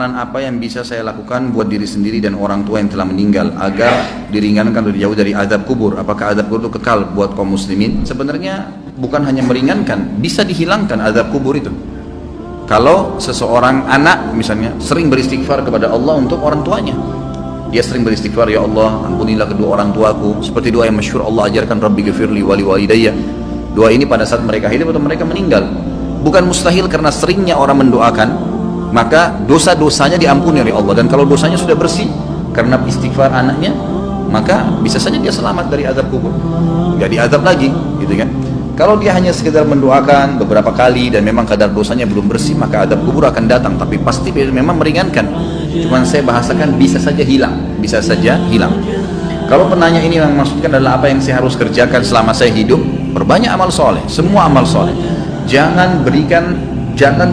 amalan apa yang bisa saya lakukan buat diri sendiri dan orang tua yang telah meninggal agar diringankan atau dijauh dari azab kubur? Apakah azab kubur itu kekal buat kaum muslimin? Sebenarnya bukan hanya meringankan, bisa dihilangkan azab kubur itu. Kalau seseorang anak misalnya sering beristighfar kepada Allah untuk orang tuanya, dia sering beristighfar, ya Allah ampunilah kedua orang tuaku, seperti doa yang masyhur Allah ajarkan, Rabbi ghafirli wali walidayya. Doa ini pada saat mereka hidup atau mereka meninggal. Bukan mustahil karena seringnya orang mendoakan, maka dosa-dosanya diampuni oleh Allah. Dan kalau dosanya sudah bersih karena istighfar anaknya, maka bisa saja dia selamat dari azab kubur, nggak diazab lagi, gitu kan. Kalau dia hanya sekedar mendoakan beberapa kali dan memang kadar dosanya belum bersih, maka azab kubur akan datang, tapi pasti memang meringankan. Cuman saya bahasakan bisa saja hilang, bisa saja hilang. Kalau penanya ini yang maksudkan adalah apa yang saya harus kerjakan selama saya hidup, perbanyak amal soleh, semua amal soleh. Jangan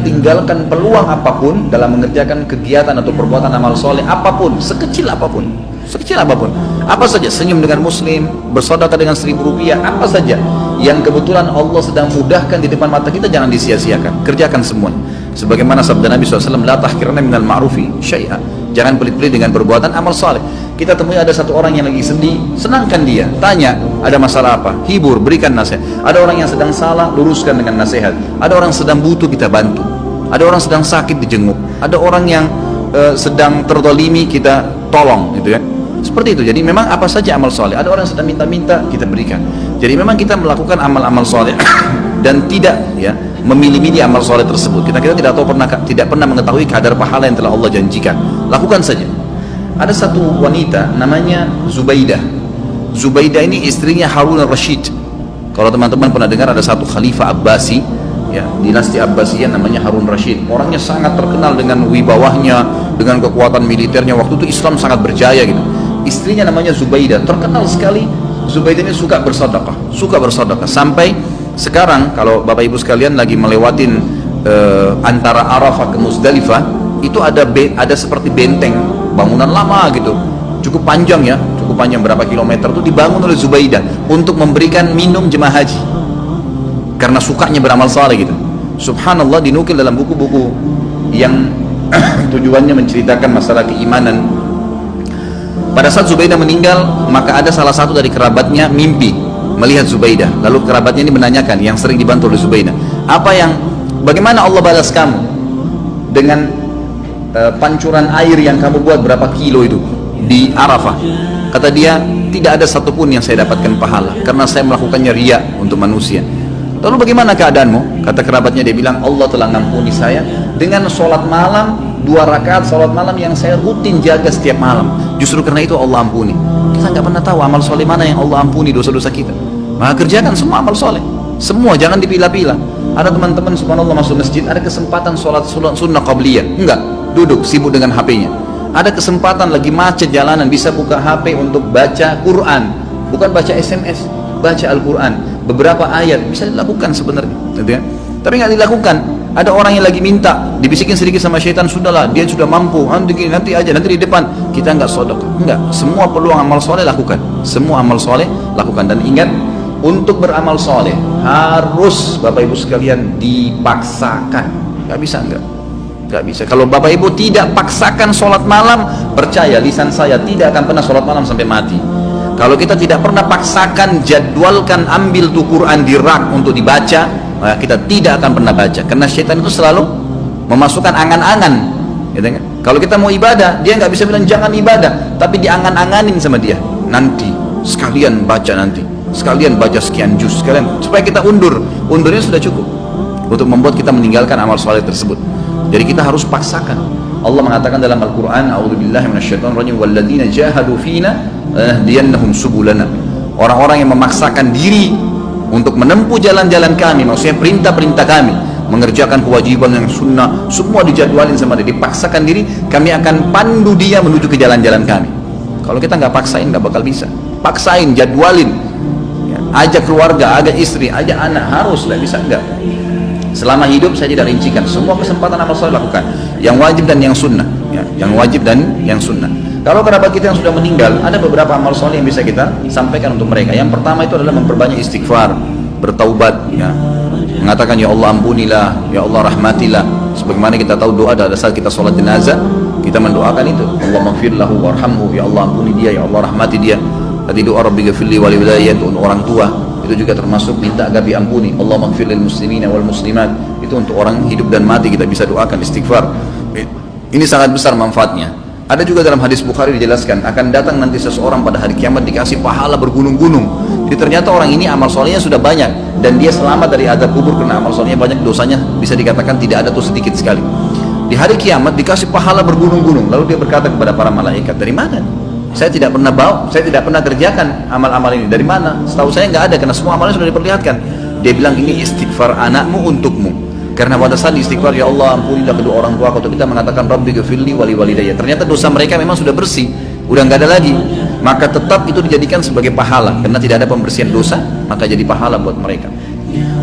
tinggalkan peluang apapun dalam mengerjakan kegiatan atau perbuatan amal soleh apapun, sekecil apapun, apa saja, senyum dengan muslim, bersedekah dengan 1.000 rupiah, apa saja yang kebetulan Allah sedang mudahkan di depan mata kita, jangan disia-siakan, kerjakan semuanya. Sebagaimana sabda Nabi SAW, la tahkiranna minal ma'rufi syai'a, jangan pelit-pelit dengan perbuatan amal soleh. Kita temui ada satu orang yang lagi sedih, senangkan dia, tanya ada masalah apa, hibur, berikan nasihat. Ada orang yang sedang salah, luruskan dengan nasihat. Ada orang sedang butuh, kita bantu. Ada orang sedang sakit, dijenguk. Ada orang yang sedang terzalimi, kita tolong, gitu kan. Seperti itu. Jadi memang apa saja amal soleh. Ada orang yang sedang minta-minta, kita berikan. Jadi memang kita melakukan amal-amal soleh dan tidak ya memilih-milih amal soleh tersebut. Kita tidak pernah mengetahui kadar pahala yang telah Allah janjikan. Lakukan saja. Ada satu wanita namanya Zubaidah. Zubaidah ini istrinya Harun al-Rashid. Kalau teman-teman pernah dengar ada satu khalifah Abbasi, ya, dinasti Abbasiyah namanya Harun Rashid. Orangnya sangat terkenal dengan wibawahnya, dengan kekuatan militernya. Waktu itu Islam sangat berjaya gitu. Istrinya namanya Zubaidah, terkenal sekali. Zubaidah ini suka bersedekah. Sampai sekarang kalau Bapak Ibu sekalian lagi melewatin antara Arafah ke Muzdalifah, itu ada seperti benteng, bangunan lama gitu, cukup panjang berapa kilometer, itu dibangun oleh Zubaidah untuk memberikan minum jemaah haji karena sukanya beramal saleh gitu. Subhanallah, dinukil dalam buku-buku yang tujuannya menceritakan masalah keimanan. Pada saat Zubaidah meninggal, maka ada salah satu dari kerabatnya mimpi melihat Zubaidah. Lalu kerabatnya ini menanyakan, yang sering dibantu oleh Zubaidah, bagaimana Allah balas kamu dengan pancuran air yang kamu buat berapa kilo itu di Arafah? Kata dia, tidak ada satupun yang saya dapatkan pahala karena saya melakukannya riya untuk manusia. Lalu bagaimana keadaanmu? Kata kerabatnya, dia bilang, Allah telah mengampuni saya dengan sholat malam, 2 rakaat sholat malam yang saya rutin jaga setiap malam. Justru karena itu Allah ampuni. Kita nggak pernah tahu amal soleh mana yang Allah ampuni dosa-dosa kita. Maka kerjakan semua amal soleh, semua, jangan dipilah-pilah. Ada teman-teman subhanallah masuk masjid, ada kesempatan sholat sunnah qabliyah, enggak, duduk sibuk dengan HP-nya. Ada kesempatan lagi macet jalanan, bisa buka HP untuk baca Quran, bukan baca SMS, baca Al-Quran. Beberapa ayat bisa dilakukan sebenarnya, gitu ya. Tapi nggak dilakukan. Ada orang yang lagi minta, dibisikin sedikit sama syaitan, sudahlah, dia sudah mampu, nanti di depan. Kita nggak sedekah, enggak. Semua peluang amal soleh lakukan, semua amal soleh lakukan. Dan ingat, untuk beramal soleh harus Bapak Ibu sekalian dipaksakan. Nggak bisa, nggak bisa. Kalau Bapak Ibu tidak paksakan sholat malam, percaya lisan saya tidak akan pernah sholat malam sampai mati. Kalau kita tidak pernah paksakan, jadwalkan, ambil tuh Quran di rak untuk dibaca, maka kita tidak akan pernah baca. Karena syaitan itu selalu memasukkan angan-angan, gitu kan? Kalau kita mau ibadah, dia nggak bisa bilang jangan ibadah, tapi diangan-anganin sama dia. Nanti sekalian baca, sekalian baca sekian juz, sekalian, supaya kita undurnya sudah cukup untuk membuat kita meninggalkan amal soleh tersebut. Jadi kita harus paksakan. Allah mengatakan dalam Al-Quran, a'udzubillahi minasyaitonirrajim, walladzina jahadu fina lanahdiyannahum subulana. Orang-orang yang memaksakan diri untuk menempuh jalan-jalan kami, maksudnya perintah-perintah kami, mengerjakan kewajiban yang sunnah, semua dijadwalin sama dia, dipaksakan diri, kami akan pandu dia menuju ke jalan-jalan kami. Kalau kita nggak paksain, nggak bakal bisa. Paksain, jadwalin, ya, ajak keluarga, ajak istri, ajak anak, harus lah, bisa enggak? Selama hidup saya tidak rincikan, semua kesempatan amal soleh lakukan, yang wajib dan yang sunnah, ya, yang wajib dan yang sunnah. Kalau kerabat kita yang sudah meninggal, ada beberapa amal soleh yang bisa kita sampaikan untuk mereka. Yang pertama itu adalah memperbanyak istighfar, bertaubat, ya, mengatakan ya Allah ampunilah, ya Allah rahmatilah. Sebagaimana kita tahu doa pada saat kita sholat jenazah, kita mendoakan itu, Allahumma ighfir lahu warhamhu, ya Allah ampuni dia, ya Allah rahmati dia. Tadi doa Rabbi ghfirli wali walidayya untuk orang tua, itu juga termasuk minta agar diampuni. Allahumma ighfir lil muslimina wal muslimat, itu untuk orang hidup dan mati kita bisa doakan istighfar. Ini sangat besar manfaatnya. Ada juga dalam hadis Bukhari dijelaskan akan datang nanti seseorang pada hari kiamat dikasih pahala bergunung-gunung. Jadi ternyata orang ini amal solehnya sudah banyak dan dia selamat dari azab kubur karena amal solehnya banyak, dosanya bisa dikatakan tidak ada tuh sedikit sekali. Di hari kiamat dikasih pahala bergunung-gunung. Lalu dia berkata kepada para malaikat, dari mana? Saya tidak pernah kerjakan amal-amal ini. Dari mana? Setahu saya nggak ada karena semua amalnya sudah diperlihatkan. Dia bilang ini istighfar anakmu untukmu. Karena pada saat istighfar, ya Allah ampunilah kedua orang tua atau kita mengatakan Rabbi ghfirli wali walidayya, ternyata dosa mereka memang sudah bersih, udah nggak ada lagi, maka tetap itu dijadikan sebagai pahala karena tidak ada pembersihan dosa, maka jadi pahala buat mereka.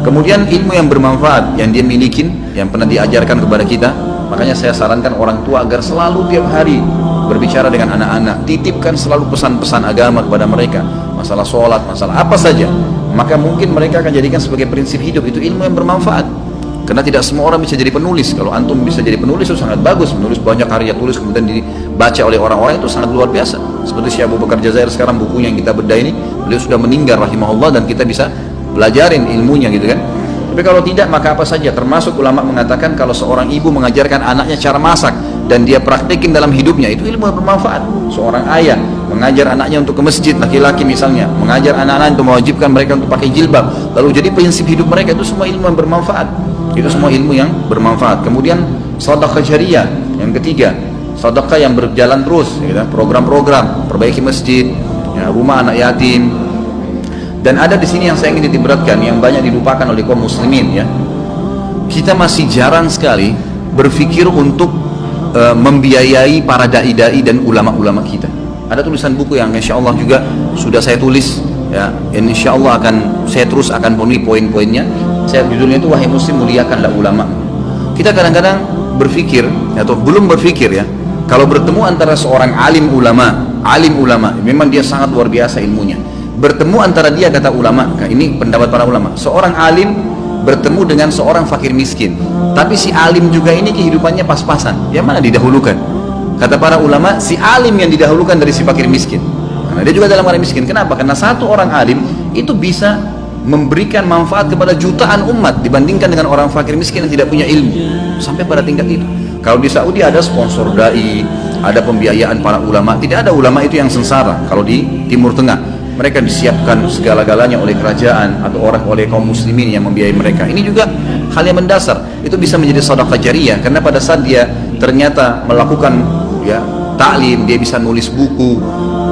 Kemudian ilmu yang bermanfaat yang dia miliki, yang pernah diajarkan kepada kita, makanya saya sarankan orang tua agar selalu tiap hari berbicara dengan anak-anak, titipkan selalu pesan-pesan agama kepada mereka, masalah sholat, masalah apa saja, maka mungkin mereka akan jadikan sebagai prinsip hidup. Itu ilmu yang bermanfaat. Karena tidak semua orang bisa jadi penulis. Kalau antum bisa jadi penulis itu sangat bagus, menulis banyak karya tulis kemudian dibaca oleh orang-orang, itu sangat luar biasa. Seperti Syekh Abu Bakar Jazair sekarang, bukunya yang kita bedah ini, beliau sudah meninggal rahimahullah dan kita bisa belajarin ilmunya gitu kan. Tapi kalau tidak, maka apa saja, termasuk ulama mengatakan kalau seorang ibu mengajarkan anaknya cara masak dan dia praktekin dalam hidupnya, itu ilmu yang bermanfaat. Seorang ayah mengajar anaknya untuk ke masjid, laki-laki misalnya mengajar anak-anak untuk mewajibkan mereka untuk pakai jilbab, lalu jadi prinsip hidup mereka, itu semua ilmu yang bermanfaat. Itu semua ilmu yang bermanfaat. Kemudian sedekah jariyah yang ketiga, sedekah yang berjalan terus, ya, program-program perbaiki masjid, ya, rumah anak yatim. Dan ada di sini yang saya ingin ditiberatkan, yang banyak dilupakan oleh kaum muslimin, ya. Kita masih jarang sekali berpikir untuk membiayai para dai-dai dan ulama-ulama kita. Ada tulisan buku yang insya Allah juga sudah saya tulis, ya, insya Allah saya terus akan penuhi poin-poinnya. Saya judulnya itu wahai muslim muliakanlah ulama. Kita kadang-kadang berpikir atau belum berpikir, ya, kalau bertemu antara seorang alim ulama memang dia sangat luar biasa ilmunya. Bertemu antara dia, kata ulama, ini pendapat para ulama, seorang alim bertemu dengan seorang fakir miskin, tapi si alim juga ini kehidupannya pas-pasan, yang mana didahulukan? Kata para ulama, si alim yang didahulukan dari si fakir miskin, karena dia juga dalam keadaan miskin. Kenapa? Karena satu orang alim itu bisa memberikan manfaat kepada jutaan umat dibandingkan dengan orang fakir miskin yang tidak punya ilmu, sampai pada tingkat itu. Kalau di Saudi ada sponsor dai, ada pembiayaan para ulama. Tidak ada ulama itu yang sengsara. Kalau di Timur Tengah mereka disiapkan segala-galanya oleh kerajaan atau oleh kaum muslimin yang membiayai mereka. Ini juga hal yang mendasar. Itu bisa menjadi sedekah jariyah karena pada saat dia ternyata melakukan, ya, taklim, dia bisa nulis buku,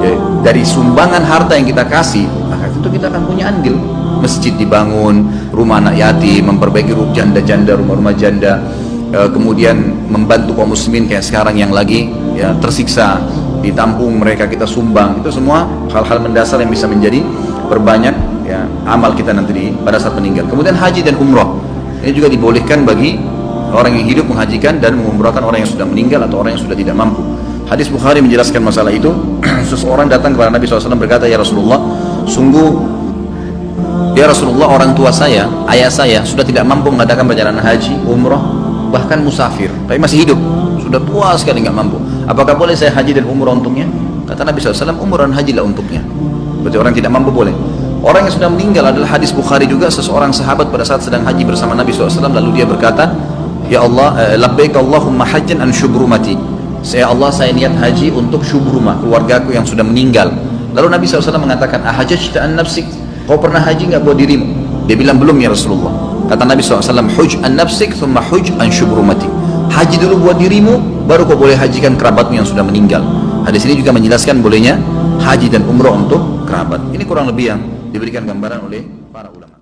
ya, dari sumbangan harta yang kita kasih, maka itu kita akan punya andil. Masjid dibangun, rumah anak yatim, memperbaiki janda-janda, rumah-rumah janda, kemudian membantu kaum muslimin kayak sekarang yang lagi, ya, tersiksa, ditampung mereka, kita sumbang. Itu semua hal-hal mendasar yang bisa menjadi perbanyak, ya, amal kita nanti pada saat meninggal. Kemudian haji dan umrah ini juga dibolehkan bagi orang yang hidup menghajikan dan mengumrahkan orang yang sudah meninggal atau orang yang sudah tidak mampu. Hadis Bukhari menjelaskan masalah itu. Seseorang datang kepada Nabi SAW berkata, ya Rasulullah, sungguh ya Rasulullah, orang tua saya, ayah saya sudah tidak mampu mengadakan perjalanan haji, umrah, bahkan musafir, tapi masih hidup, sudah tua sekali nggak mampu. Apakah boleh saya haji dan umrah untuknya? Kata Nabi SAW, umrah dan hajilah untuknya. Berarti orang tidak mampu boleh. Orang yang sudah meninggal adalah hadis Bukhari juga, seseorang sahabat pada saat sedang haji bersama Nabi SAW, lalu dia berkata, ya Allah, labbaik Allahumma hajjan an syubrumati. Ya Allah, saya niat haji untuk syubrumah, keluargaku yang sudah meninggal. Lalu Nabi SAW mengatakan, ahajjta an nafsik, kau pernah haji nggak buat dirimu? Dia bilang belum ya Rasulullah. Kata Nabi SAW, huj an nafsik thumma huj an syubrumati. Haji dulu buat dirimu, baru kau boleh hajikan kerabatmu yang sudah meninggal. Hadis ini juga menjelaskan bolehnya haji dan umrah untuk kerabat. Ini kurang lebih yang diberikan gambaran oleh para ulama.